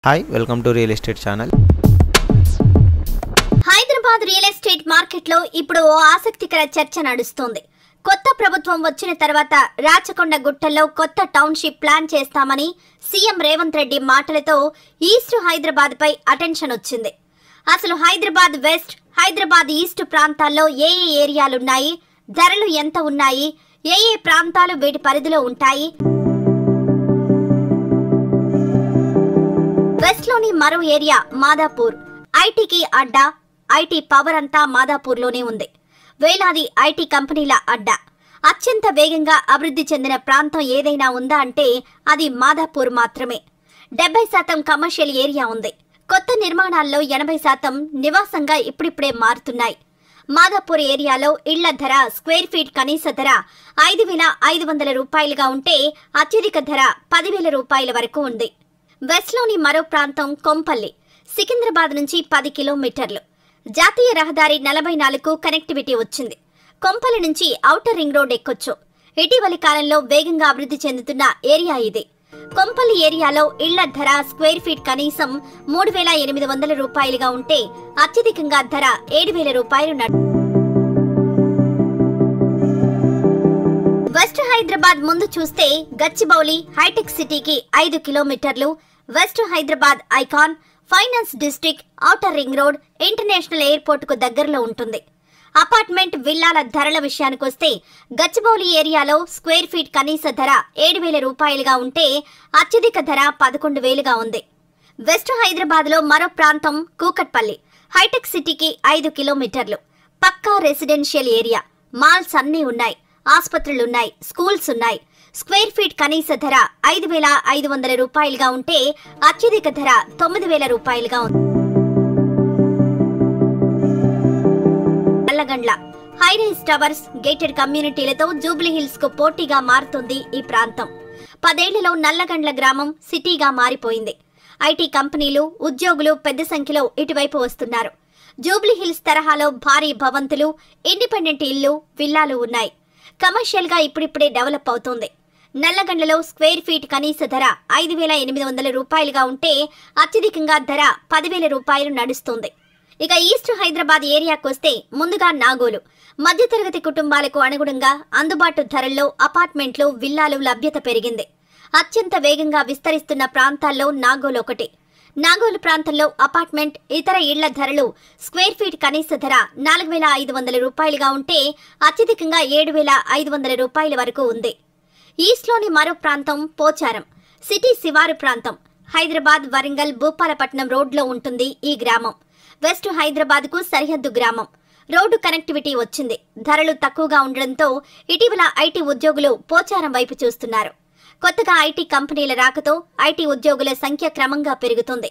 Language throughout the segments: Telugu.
Hi welcome to real estate channel. Hyderabad real estate మార్కెట్లో ఇప్పుడు ఓ ఆసక్తికర చర్చ నడుస్తోంది. కొత్త ప్రభుత్వం వచ్చిన తర్వాత రాచకొండ గుట్టల్లో కొత్త టౌన్షిప్ ప్లాన్ చేస్తామని సీఎం రేవంత్ రెడ్డి మాటలతో ఈస్ట్ హైదరాబాద్ పై అటెన్షన్ వచ్చింది. అసలు హైదరాబాద్ వెస్ట్, హైదరాబాద్ ఈస్ట్ ప్రాంతాల్లో ఏ ఏరియాలున్నాయి, ధరలు ఎంత ఉన్నాయి, ఏ ప్రాంతాలు వీటి పరిధిలో ఉంటాయి, వెస్ట్ లోని మరో ఏరియా మాదాపూర్, ఐటీకి అడ్డా, ఐటీ పవర్ అంతా మాదాపూర్ లోనే ఉంది. వేలాది ఐటీ కంపెనీల అడ్డా. అత్యంత వేగంగా అభివృద్ధి చెందిన ప్రాంతం ఏదైనా ఉందా అంటే అది మాదాపూర్ మాత్రమే. 70% కమర్షియల్ ఏరియా ఉంది. కొత్త నిర్మాణాల్లో 80% నివాసంగా ఇప్పుడిప్పుడే మారుతున్నాయి. మాదాపూర్ ఏరియాలో ఇళ్ల ధర స్క్వేర్ ఫీట్ కనీస ధర 5,500 రూపాయలుగా ఉంటే అత్యధిక ధర 10,000 రూపాయల వరకు ఉంది. వెస్ట్ లోని మరో ప్రాంతం కొంపల్లి, సికింద్రాబాద్ నుంచి 10 కిలోమీటర్లు. జాతీయ రహదారి 44కు కనెక్టివిటీ వచ్చింది. కొంపల్లి నుంచి ఔటర్ రింగ్ రోడ్ ఎక్కొచ్చు. ఇటీవలి కాలంలో వేగంగా అభివృద్ధి చెందుతున్న ఏరియా ఇది. కొంపల్లి ఏరియాలో ఇళ్ల ధర స్క్వేర్ ఫీట్ కనీసం 3,800 రూపాయలుగా ఉంటే అత్యధికంగా ధర 7,000 రూపాయలు. వెస్ట్ హైదరాబాద్ ముందు చూస్తే గచ్చిబౌలి హైటెక్ సిటీకి 5 కిలోమీటర్లు, west Hyderabad icon, finance district, outer ring road, international airport కు దగ్గరలో ఉంటుంది. అపార్ట్మెంట్ విల్లాల ధరల విషయానికొస్తే గచ్చిబౌలి ఏరియాలో స్క్వేర్ ఫీట్ కనీస ధర 7,000 రూపాయలుగా ఉంటే అత్యధిక ధర 11,000గా ఉంది. వెస్ట్ హైదరాబాద్ లో మరో ప్రాంతం కూకట్పల్లి, హైటెక్ సిటీకి 5 కిలోమీటర్లు. పక్కా రెసిడెన్షియల్ ఏరియా, మాల్స్ అన్నీ ఉన్నాయి, ఆసుపత్రులున్నాయి, స్కూల్స్ ఉన్నాయి. స్క్వేర్ ఫీట్ కనీస ధర 5,500 రూపాయలుగా ఉంటే అత్యధిక ధర 9,000 రూపాయలుగా ఉంది. నల్లగండ్ల హైరైజ్ టవర్స్, గేటెడ్ కమ్యూనిటీలతో జూబ్లీహిల్స్ కు పోటీగా మారుతుంది ఈ ప్రాంతం. 10 ఏళ్లలో నల్లగండ్ల గ్రామం సిటీగా మారిపోయింది. ఐటీ కంపెనీలు, ఉద్యోగులు పెద్ద సంఖ్యలో ఇటువైపు వస్తున్నారు. జూబ్లీహిల్స్ తరహాలో భారీ భవంతులు, ఇండిపెండెంట్ ఇళ్లు, విల్లాలు ఉన్నాయి. కమర్షియల్ గా ఇప్పుడిప్పుడే డెవలప్ అవుతోంది. నల్లగండ్లలో స్క్వేర్ ఫీట్ కనీస ధర 5,800 రూపాయలుగా ఉంటే అత్యధికంగా ధర 10,000 రూపాయలు నడుస్తుంది. ఇక ఈస్ట్ హైదరాబాద్ ఏరియాకు వస్తే ముందుగా నాగోలు. మధ్యతరగతి కుటుంబాలకు అనుగుణంగా అందుబాటు ధరల్లో అపార్ట్మెంట్లు, విల్లాలు లభ్యత పెరిగింది. అత్యంత వేగంగా విస్తరిస్తున్న ప్రాంతాల్లో నాగోలు ఒకటి. నాగోలు ప్రాంతంలో అపార్ట్మెంట్, ఇతర ఇళ్ల ధరలు స్క్వేర్ ఫీట్ కనీస ధర 4,500 రూపాయలుగా ఉంటే అత్యధికంగా 7,500 రూపాయల వరకు ఉంది. ఈస్ట్లోని మరో ప్రాంతం పోచారం, సిటీ శివారు ప్రాంతం. హైదరాబాద్, వరంగల్, భూపాలపట్నం రోడ్లో ఉంటుంది ఈ గ్రామం. వెస్ట్ హైదరాబాద్ కు సరిహద్దు గ్రామం. రోడ్డు కనెక్టివిటీ వచ్చింది. ధరలు తక్కువగా ఉండడంతో ఇటీవల ఐటీ ఉద్యోగులు పోచారం వైపు చూస్తున్నారు. కొత్తగా ఐటీ కంపెనీల రాకతో ఐటీ ఉద్యోగుల సంఖ్య క్రమంగా పెరుగుతుంది.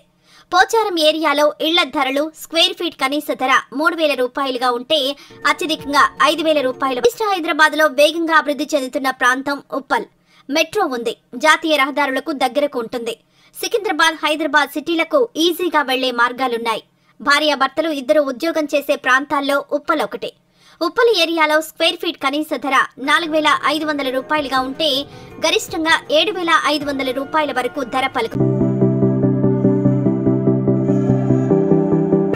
పోచారం ఏరియాలో ఇళ్ల ధరలు స్క్వేర్ ఫీట్ కనీస ధర 3,000 రూపాయలుగా ఉంటే అత్యధికంగా 5,000 రూపాయలు. ఈస్ట్ హైదరాబాద్ లో వేగంగా అభివృద్ధి చెందుతున్న ప్రాంతం ఉప్పల్. మెట్రో ఉంది, జాతీయ రహదారులకు దగ్గరకు ఉంటుంది. సికింద్రాబాద్, హైదరాబాద్ సిటీలకు ఈజీగా వెళ్లే మార్గాలున్నాయి. భార్యాభర్తలు ఇద్దరు ఉద్యోగం చేసే ప్రాంతాల్లో ఉప్పల్ ఒకటి. ఉప్పల్ ఏరియాలో స్క్వేర్ ఫీట్ కనీస ధర 4,500 రూపాయలుగా ఉంటే గరిష్టంగా 7,500 రూపాయల వరకు ధర పలుకు.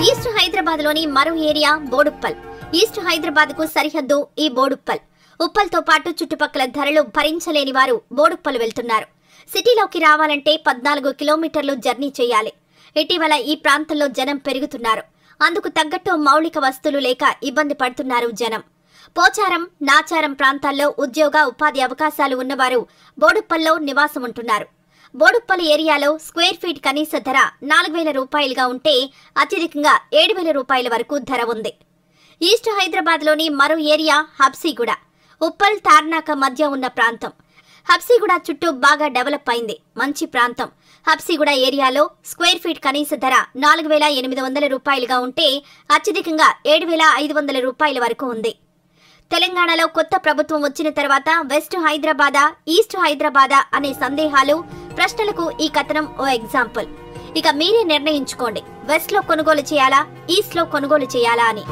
ఈస్ట్ హైదరాబాద్ లోని మరో ఏరియా బోడుప్పల్. ఈస్ట్ హైదరాబాద్ కు సరిహద్దు ఈ బోడుప్పల్. ఉప్పల్ తో పాటు చుట్టుపక్కల ధరలు భరించలేని వారు బోడుప్పల్ వెళ్తున్నారు. సిటీలోకి రావాలంటే 14 కిలోమీటర్లు జర్నీ చేయాలి. ఇటీవల ఈ ప్రాంతంలో జనం పెరుగుతున్నారు. అందుకు తగ్గట్టు మౌలిక వస్తువులు లేక ఇబ్బంది పడుతున్నారు జనం. పోచారం, నాచారం ప్రాంతాల్లో ఉద్యోగ, ఉపాధి అవకాశాలు ఉన్నవారు బోడుప్పల్లో నివాసం ఉంటున్నారు. బోడుప్పల్ ఏరియాలో స్క్వేర్ ఫీట్ కనీస ధర 4,000 రూపాయలుగా ఉంటే అత్యధికంగా 7,000 రూపాయల వరకు ధర ఉంది. ఈస్ట్ హైదరాబాద్ లోని మరో ఏరియా హబ్సీగూడ. ఉప్పల్, తార్నాక మధ్య ఉన్న ప్రాంతం. హబ్సీగూడ చుట్టూ బాగా డెవలప్ అయింది. మంచి ప్రాంతం. హబ్సీగూడ ఏరియాలో స్క్వేర్ ఫీట్ కనీస ధర 4,800 రూపాయలుగా ఉంటే అత్యధికంగా 7,500 రూపాయల వరకు ఉంది. తెలంగాణలో కొత్త ప్రభుత్వం వచ్చిన తర్వాత వెస్ట్ హైదరాబాదా, ఈస్ట్ హైదరాబాదా అనే సందేహాలు, ప్రశ్నలకు ఈ కథనం ఓ ఎగ్జాంపుల్. ఇక మీరే నిర్ణయించుకోండి, వెస్ట్ లో కొనుగోలు చేయాలా, ఈస్ట్ లో కొనుగోలు చేయాలా అని.